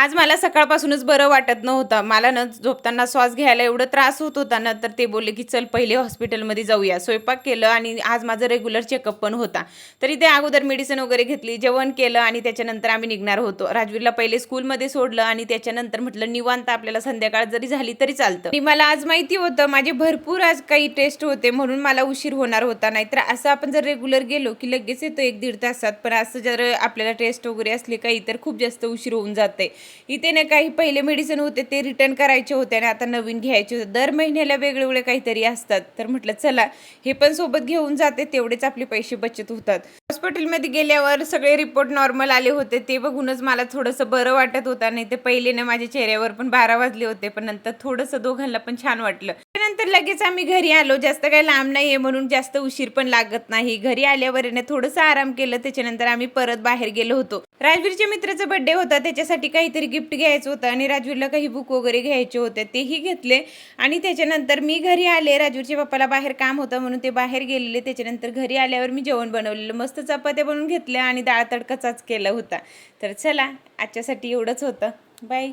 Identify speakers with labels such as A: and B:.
A: आज मला सकाळपासूनच बरं वाटत नव्हतं. मला ना झोपताना श्वास घ्यायला एवढं त्रास होत होता ना, तर ते बोलले, की "चल पहिले हॉस्पिटलमध्ये जाऊया." स्वयंपाक केलं आणि आज माझं रेग्युलर चेकअप पण होता. तरी ते अगोदर मेडिसिन वगैरे घेतली, जेवण केलं आणि त्याच्यानंतर आम्ही निघणार होतो. राजवीरला पहिले स्कूलमध्ये सोडलं आणि त्याच्यानंतर म्हटलं निवांत आपल्याला संध्याकाळ जरी झाली तरी चालतं. आणि मला आज माहिती होतं माझे भरपूर आज काही टेस्ट होते म्हणून मला उशीर होणार होता. नाहीतर असं आपण जर रेग्युलर गेलो, की लगेच येतो 1-1.5 तासात. पण असं जर आपल्याला टेस्ट वगैरे असले काही तर खूप जास्त उशीर होऊन जाते. इथे ना काही पहिले मेडिसिन होते ते रिटर्न करायचे होते आणि आता नवीन घ्यायचे होते. दर महिन्याला वेगळे काहीतरी असतात. तर म्हटलं चला हे पण सोबत घेऊन जाते, तेवढेच आपले पैसे बचत होतात. हॉस्पिटलमध्ये गेल्यावर सगळे रिपोर्ट नॉर्मल आले होते. ते बघूनच मला थोडंसं बरं वाटत होतं. नाही तर पहिले ना माझ्या चेहऱ्यावर पण 12 वाजले होते. पण नंतर थोडंसं दोघांना पण छान वाटलं. त्यानंतर लगेच आम्ही घरी आलो. जास्त काही लांब नाहीये म्हणून जास्त उशीर पण लागत नाही. घरी आल्यावर आहे ना थोडंसं आराम केलं. त्याच्यानंतर आम्ही परत बाहेर गेलो होतो. राजवीरच्या मित्राचा बर्थडे होता. त्याच्यासाठी काहीतरी गिफ्ट घ्यायचं होतं आणि राजवीरला काही बुक वगैरे घ्यायचे होते. तेही घेतले आणि त्याच्यानंतर मी घरी आले. राजवीरच्या पप्पाला बाहेर काम होतं म्हणून ते बाहेर गेलेले. त्याच्यानंतर घरी आल्यावर मी जेवण बनवलेलं. मस्त चपात्या बनवून घेतल्या आणि डाळ तडकाचाच केला होता. तर चला आजच्यासाठी एवढंच होतं. बाय.